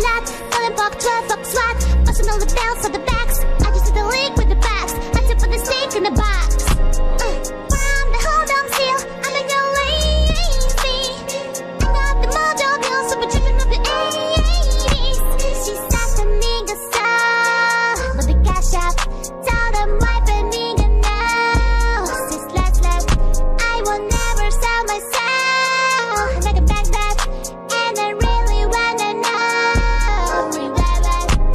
lot. Falling back 12 buck SWAT. Busting all the bells on the backs. I just hit the link with the box. I tip for the steak in the box. From the hold on seal, I'm in your lazy. I got the mojo pills, so we're tripping up the 80s. She's not the nigga soul, but the cash out. Tell them wipe a nigga now. Sis last, I will never sell myself. Like a bag that, and I really wanna know.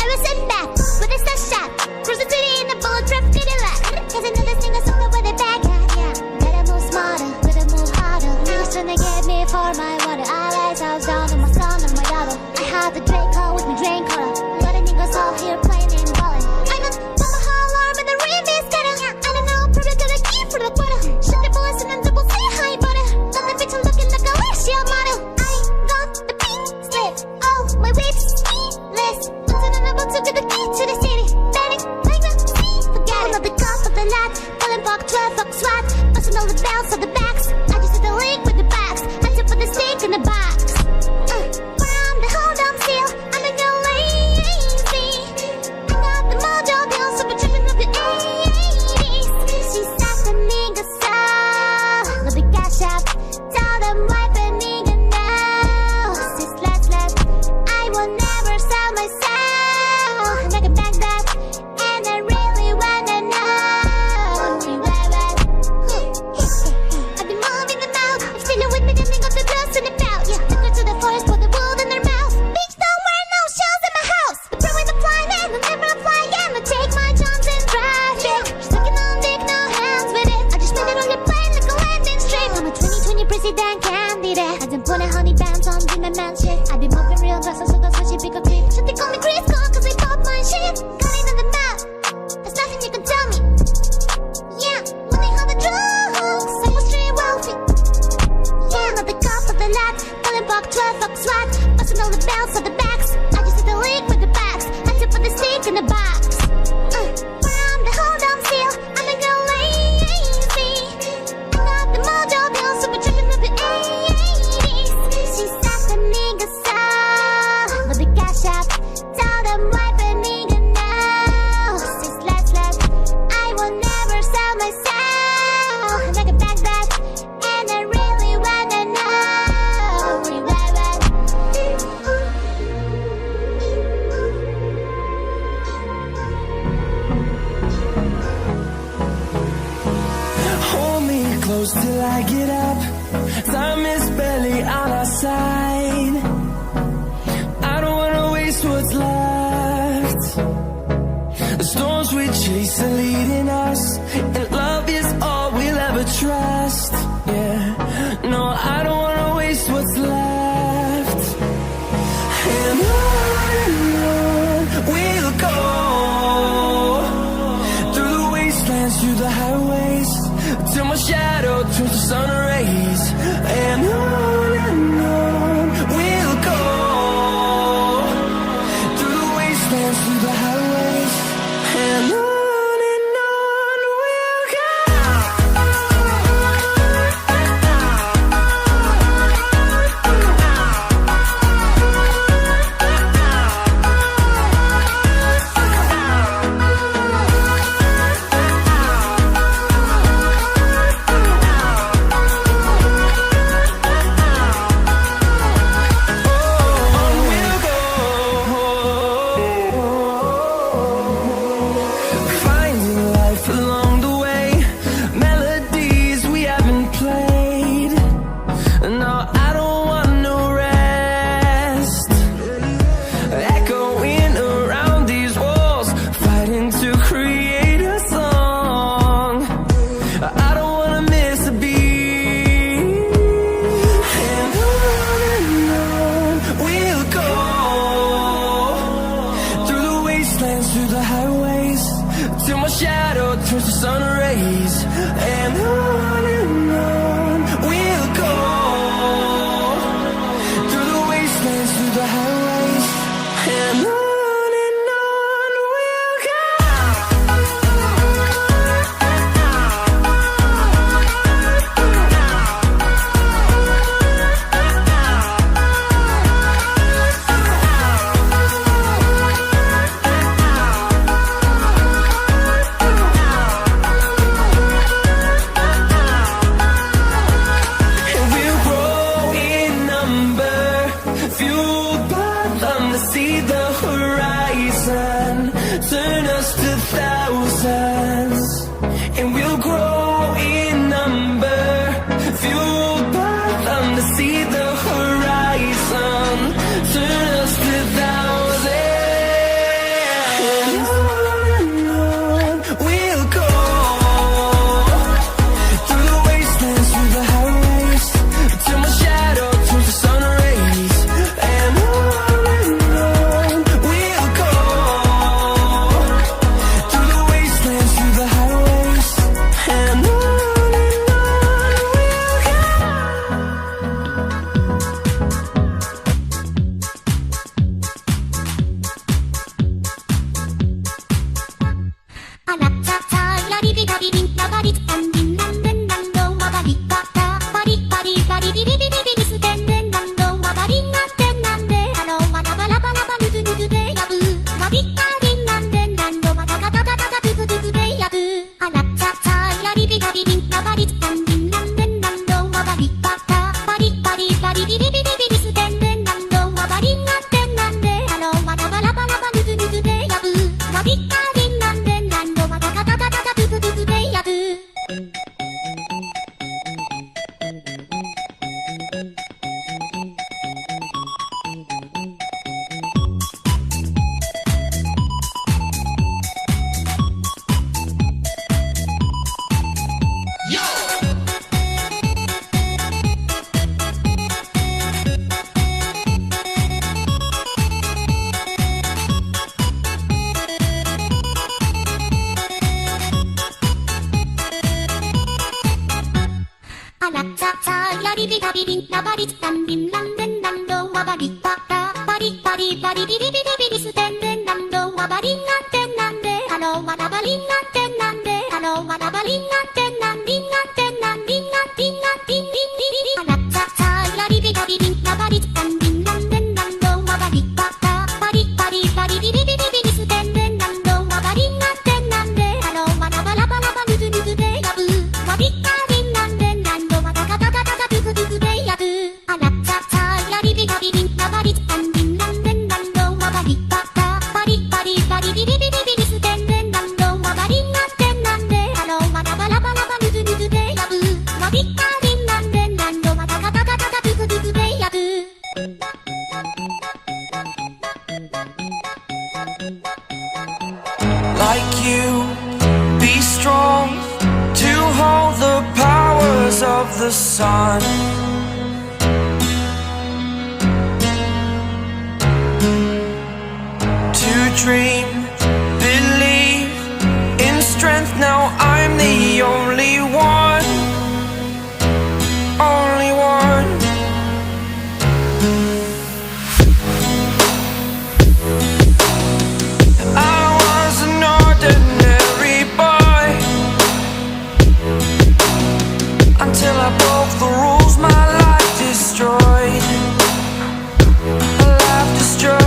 I was sent back with a stash shot. Cruise the city in a bulletproof Cadillac. Cause I know this thing is over with a bag hat. Yeah, gotta move smarter, gotta move harder. Niggas tryna get me for my water. I rise, I was down on my son and my daughter. I had the Draco with me drain cutter. A lot of niggas all here playing and balling. I know mama alarm and the rim is getting. I don't know, probably gonna keep for the quarter. Shut the bullets and then double say hi, butter. Got the bitch looking like a Alicia model. I got the pink slip. Oh, my whip's speedless. I'm about to get the key to the city. Panic, like the sea. Forget it. Another cop of the lot. Falling back 12 buck SWAT. Busting all the bells on the backs. I just hit the link with the box. I tip for the steak in the box. From the hold on seal, I'm in your lazy. I got the mojo pills, so we're tripping up the 80s. She's not the nigga soul, but the cash out. Tell them wipe a nigga now. Sis last, I will never sell myself. Like a bag that, and I really wanna know. I've been moving them out. If still with me, then they got the girls in the mouth. Yeah, took her to the forest, put the wood in their mouth. Bitch, don't wear no shells in my house. The pro ain't flying and I'll never fly again. I take my chance and drive it. Sucking on dick, no hands with it. I just made it on the plane like a landing strip. I'm a 2020 president candidate. I've been putting honey bands on in my man shit. I've been moving real fast, so that's why she pick a creep. Should they call me Chris Cole, cause I pop my shit. Got it on the map. There's nothing you can tell me. Yeah, when they had the drugs, I was street wealthy. Yeah, not the cop of the lot. Falling back 12 buck SWAT. Busting all the bells on the backs. I just hit the link with the box. I tip for the steak in the box. From the hold on seal, I'm in your lazy. I got the mojo pills, so we're tripping up the 80s. She's not the nigga soul, but the cash out. Tell them wipe a nigga now. Sis last, I will never sell myself. Like a bag that, and I really wanna know. Hold me close till I get up. Time is barely on our side. I don't wanna waste what's left. The storms we chase are leading us, and love is all we'll ever trust. Yeah, no, I don't wanna waste what's left. And on we'll go, through the wastelands, through the highways, till my shadow turns to sun rays. And on we'll go, through the wastelands, through the highways, and on Like you, be strong to hold the powers of the sun. To dream, believe in strength. Now I'm the only one, only one. I was an ordinary boy until I broke the rules. My life destroyed, a life destroyed.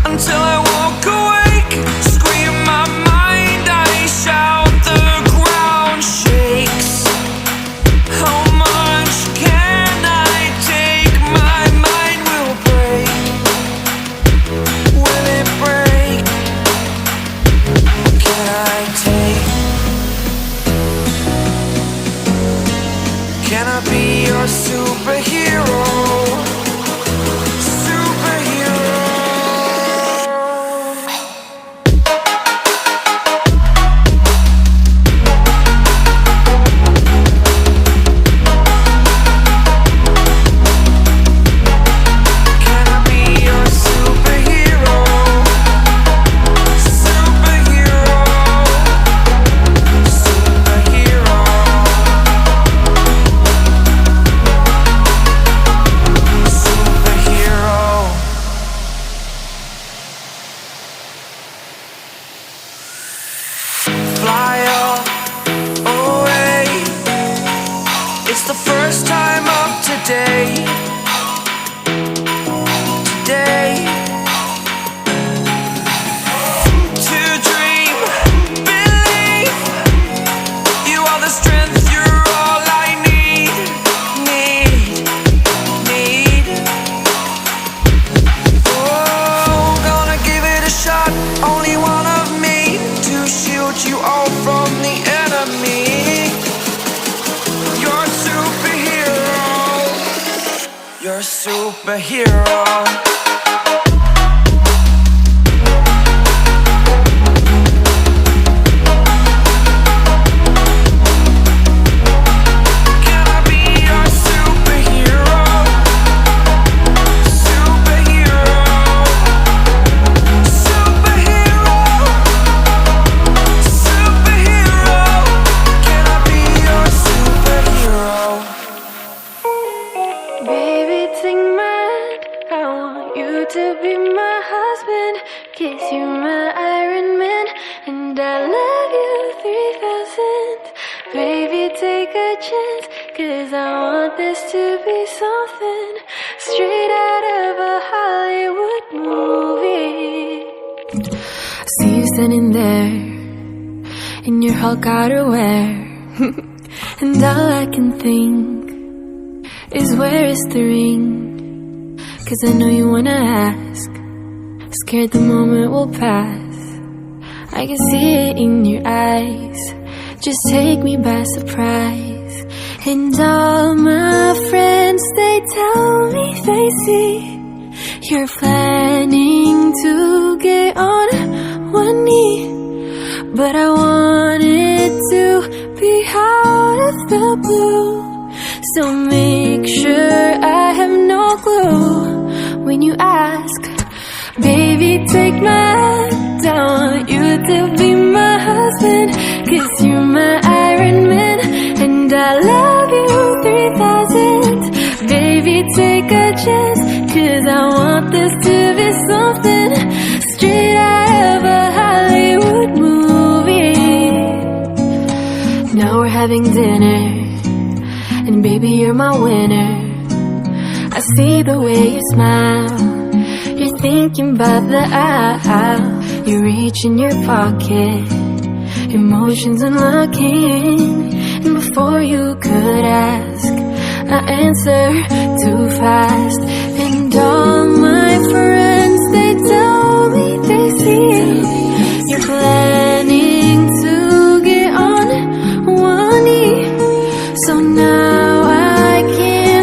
Until I walk awake, scream my mind, I shout, the ground shakes. How much can I take? My mind will break. Will it break? Can I take? Can I be your superhero? It's the first time of today. To dream, believe. You are the strength, you're all I need. Oh, gonna give it a shot. Only one of me to shield you all from the enemy. You're a superhero. Can I be your superhero? Superhero. Superhero. Superhero. Can I be your superhero? Baby, take my hand. I want you to be my husband. Kiss you, my Iron Man. And I love you 3000. Baby, take a chance. 'Cause I want this to be something straight out of a Hollywood movie. I see you standing there in your Hulk outerwear. And all I can think is, where is the ring? 'Cause I know you wanna ask. Scared the moment will pass. I can see it in your eyes. Just take me by surprise. And all my friends, they tell me they see you're planning to get on one knee. But I want it to be out of the blue. So make sure I have no clue when you ask. Baby, take my hand. I want you to be my husband. 'Cause you're my Iron Man. And I love you 3000. Baby, take a chance. 'Cause I want this to be something straight out of a Hollywood movie. Now we're having dinner. And baby, you're my winner. I see the way you smile. You're thinking about the aisle. You reach in your pocket, emotions unlocking. And before you could ask, I answer too fast. And all my friends, they tell me they see you're planning to get on one knee. So now I can't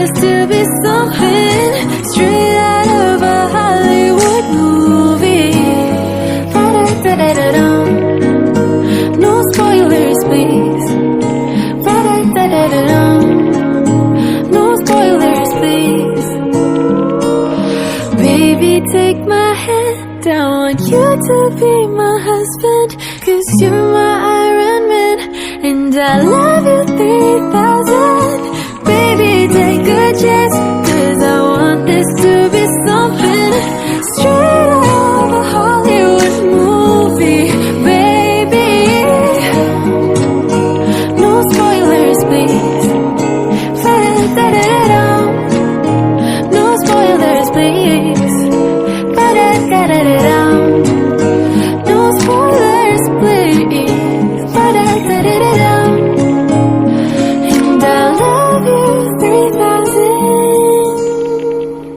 us to be something straight out of a Hollywood movie. Ba-da-da-da-da-dum. No spoilers, please. Ba-da-da-da-da-dum. No spoilers, please. Baby, take my hand, I want you to be my husband, 'cause you're my Iron Man, and I love you 3000. Baby, take a chance.